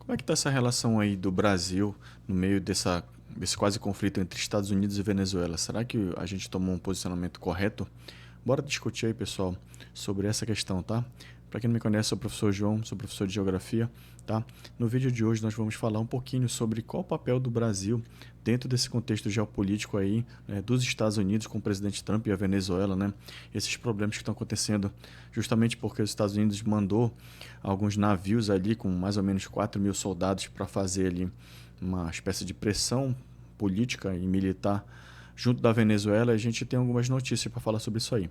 Como é que está essa relação aí do Brasil no meio desse quase conflito entre Estados Unidos e Venezuela? Será que a gente tomou um posicionamento correto? Bora discutir aí, pessoal, sobre essa questão, tá? Para quem não me conhece, sou o professor João, sou professor de Geografia, tá? No vídeo de hoje nós vamos falar um pouquinho sobre qual o papel do Brasil dentro desse contexto geopolítico aí, né, dos Estados Unidos com o presidente Trump e a Venezuela, né? Esses problemas que estão acontecendo justamente porque os Estados Unidos mandou alguns navios ali com mais ou menos 4.000 soldados para fazer ali uma espécie de pressão política e militar junto da Venezuela. A gente tem algumas notícias para falar sobre isso aí.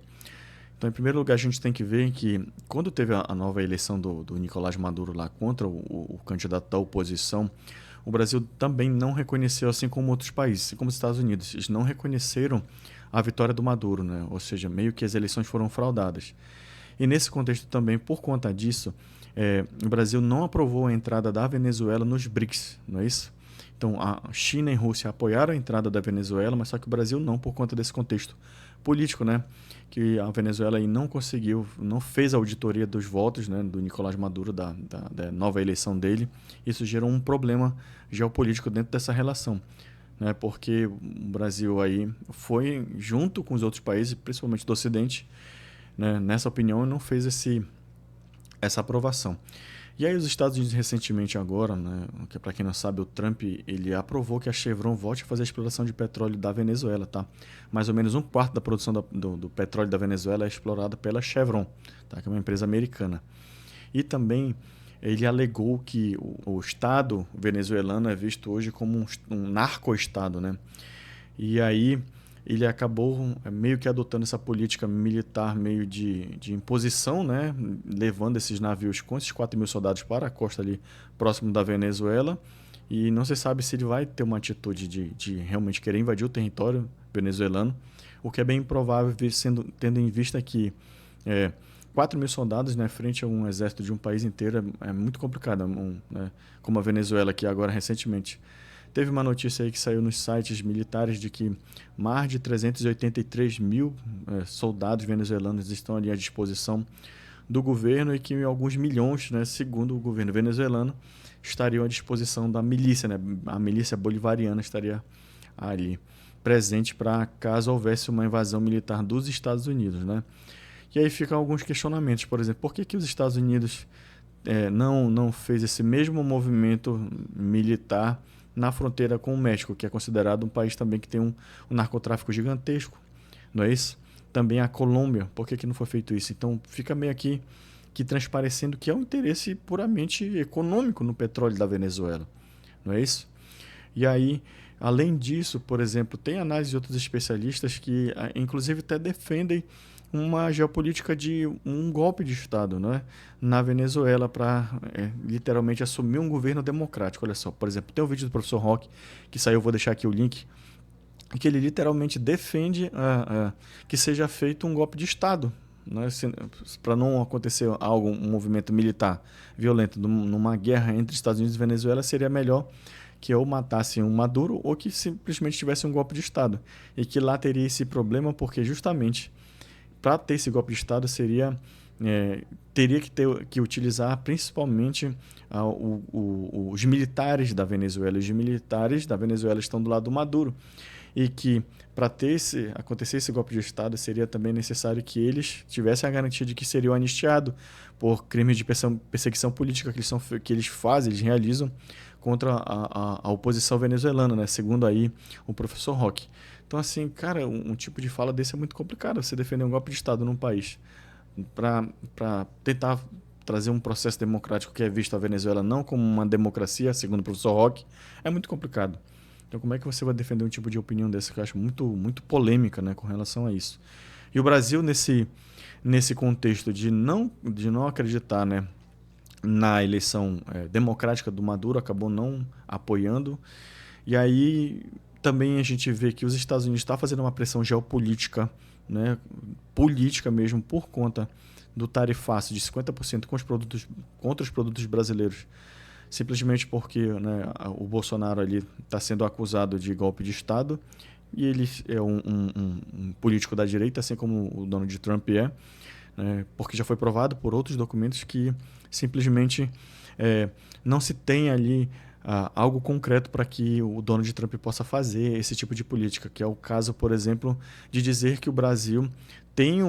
Então, em primeiro lugar, a gente tem que ver que quando teve a nova eleição do Nicolás Maduro lá contra o candidato da oposição, o Brasil também não reconheceu, assim como outros países, assim como os Estados Unidos, eles não reconheceram a vitória do Maduro, né? Ou seja, meio que as eleições foram fraudadas. E nesse contexto também, por conta disso, o Brasil não aprovou a entrada da Venezuela nos BRICS, não é isso? Então, a China e a Rússia apoiaram a entrada da Venezuela, mas só que o Brasil não, por conta desse contexto político, né? Que a Venezuela aí não conseguiu, não fez a auditoria dos votos, né, do Nicolás Maduro, da nova eleição dele. Isso gerou um problema geopolítico dentro dessa relação, né? Porque o Brasil aí foi, junto com os outros países, principalmente do Ocidente, né, nessa opinião, não fez essa aprovação. E aí os Estados Unidos recentemente agora, né, que para quem não sabe, o Trump ele aprovou que a Chevron volte a fazer a exploração de petróleo da Venezuela, tá? Mais ou menos um quarto da produção do petróleo da Venezuela é explorada pela Chevron, tá? Que é uma empresa americana. E também ele alegou que o Estado venezuelano é visto hoje como um narco-estado, né? E aí ele acabou meio que adotando essa política militar meio de imposição, né? Levando esses navios com esses 4.000 soldados para a costa ali próximo da Venezuela. E não se sabe se ele vai ter uma atitude de realmente querer invadir o território venezuelano, o que é bem improvável, tendo em vista que é, 4.000 soldados, né, frente a um exército de um país inteiro é muito complicado, né, como a Venezuela, que agora recentemente teve uma notícia aí que saiu nos sites militares de que mais de 383 mil soldados venezuelanos estão ali à disposição do governo e que alguns milhões, né, segundo o governo venezuelano, estariam à disposição da milícia, né, a milícia bolivariana estaria ali presente para caso houvesse uma invasão militar dos Estados Unidos, né? E aí ficam alguns questionamentos, por exemplo, por que os Estados Unidos não fez esse mesmo movimento militar na fronteira com o México, que é considerado um país também que tem um narcotráfico gigantesco, não é isso? Também a Colômbia, por que não foi feito isso? Então fica meio aqui que transparecendo que é um interesse puramente econômico no petróleo da Venezuela, não é isso? E aí, além disso, por exemplo, tem análise de outros especialistas que, inclusive, até defendem uma geopolítica de um golpe de Estado, né, na Venezuela para literalmente assumir um governo democrático. Olha só, por exemplo, tem um vídeo do professor Roque que saiu, vou deixar aqui o link, que ele literalmente defende que seja feito um golpe de Estado, né, para não acontecer algo, um movimento militar violento numa guerra entre Estados Unidos e Venezuela, seria melhor que ou matassem um Maduro ou que simplesmente tivesse um golpe de Estado. E que lá teria esse problema porque justamente para ter esse golpe de Estado teria que utilizar principalmente os militares da Venezuela. Os militares da Venezuela estão do lado do Maduro. E que para acontecer esse golpe de Estado seria também necessário que eles tivessem a garantia de que seriam anistiados por crimes de perseguição política que eles fazem, eles realizam contra a oposição venezuelana, né? Segundo aí o professor Roque. Então, assim, cara, um tipo de fala desse é muito complicado, você defender um golpe de Estado num país para tentar trazer um processo democrático que é visto a Venezuela não como uma democracia, segundo o professor Roque, é muito complicado. Então, como é que você vai defender um tipo de opinião dessa que eu acho muito, muito polêmica, né, com relação a isso? E o Brasil, nesse contexto de não acreditar, né, na eleição democrática do Maduro, acabou não apoiando. E aí também a gente vê que os Estados Unidos estão fazendo uma pressão geopolítica, né, política mesmo, por conta do tarifaço de 50% contra os produtos brasileiros, simplesmente porque, né, o Bolsonaro ali está sendo acusado de golpe de Estado e ele é um político da direita, assim como o Donald Trump é. né, porque já foi provado por outros documentos que simplesmente não se tem ali algo concreto para que o Donald Trump possa fazer esse tipo de política, que é o caso, por exemplo, de dizer que o Brasil tem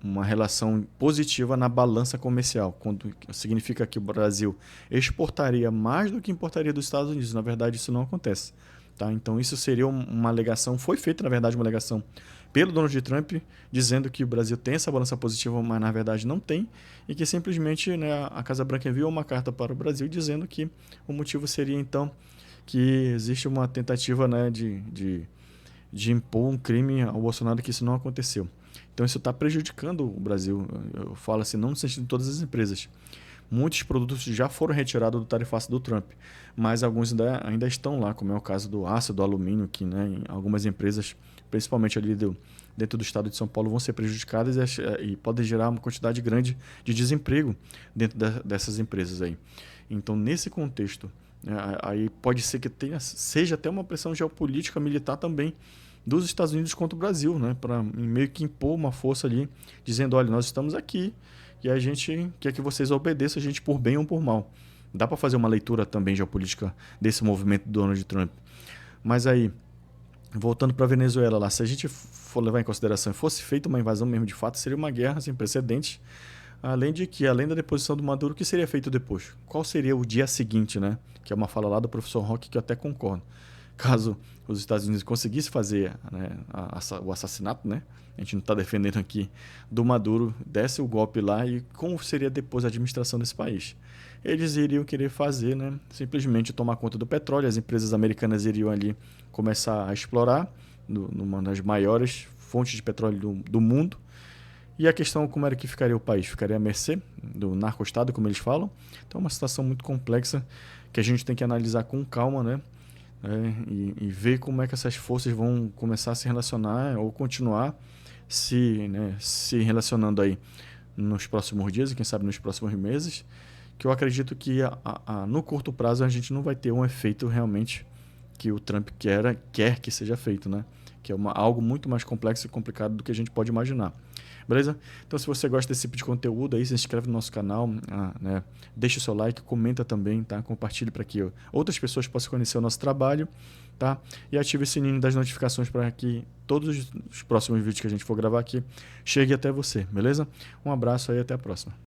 uma relação positiva na balança comercial, quando significa que o Brasil exportaria mais do que importaria dos Estados Unidos. Na verdade, isso não acontece. Tá? Então, isso seria uma alegação, foi feita, na verdade, uma alegação pelo Donald Trump, dizendo que o Brasil tem essa balança positiva, mas na verdade não tem, e que simplesmente, né, a Casa Branca enviou uma carta para o Brasil dizendo que o motivo seria, então, que existe uma tentativa, né, de impor um crime ao Bolsonaro, que isso não aconteceu. Então isso está prejudicando o Brasil. Eu falo assim, não no sentido de todas as empresas. Muitos produtos já foram retirados do tarifaço do Trump, mas alguns ainda estão lá, como é o caso do aço, do alumínio, que, né, em algumas empresas, principalmente ali dentro do estado de São Paulo, vão ser prejudicadas e podem gerar uma quantidade grande de desemprego dentro dessas empresas aí. Então, nesse contexto, né, aí pode ser que seja até uma pressão geopolítica militar também dos Estados Unidos contra o Brasil, né, para meio que impor uma força ali, dizendo, olha, nós estamos aqui e a gente quer que vocês obedeçam a gente por bem ou por mal. Dá para fazer uma leitura também geopolítica desse movimento do Donald Trump. Mas aí, voltando para a Venezuela lá, se a gente for levar em consideração e fosse feita uma invasão mesmo de fato, seria uma guerra sem precedentes. Além de que, além da deposição do Maduro, o que seria feito depois? Qual seria o dia seguinte, né? Que é uma fala lá do professor Roque que eu até concordo. Caso os Estados Unidos conseguissem fazer, né, o assassinato, né? A gente não está defendendo aqui, do Maduro, desse o golpe lá, e como seria depois a administração desse país? Eles iriam querer fazer, né, simplesmente tomar conta do petróleo, as empresas americanas iriam ali começar a explorar numa das maiores fontes de petróleo do mundo. E a questão, como era que ficaria o país? Ficaria à mercê do narco-estado, como eles falam. Então é uma situação muito complexa que a gente tem que analisar com calma, né? E ver como é que essas forças vão começar a se relacionar ou continuar se relacionando aí nos próximos dias e quem sabe nos próximos meses, que eu acredito que no curto prazo a gente não vai ter um efeito realmente que o Trump quer que seja feito, né? Que é algo muito mais complexo e complicado do que a gente pode imaginar. Beleza? Então, se você gosta desse tipo de conteúdo, aí se inscreve no nosso canal, né? Deixa o seu like, comenta também, tá? Compartilhe para que outras pessoas possam conhecer o nosso trabalho, tá? E ative o sininho das notificações para que todos os próximos vídeos que a gente for gravar aqui chegue até você, beleza? Um abraço aí, até a próxima.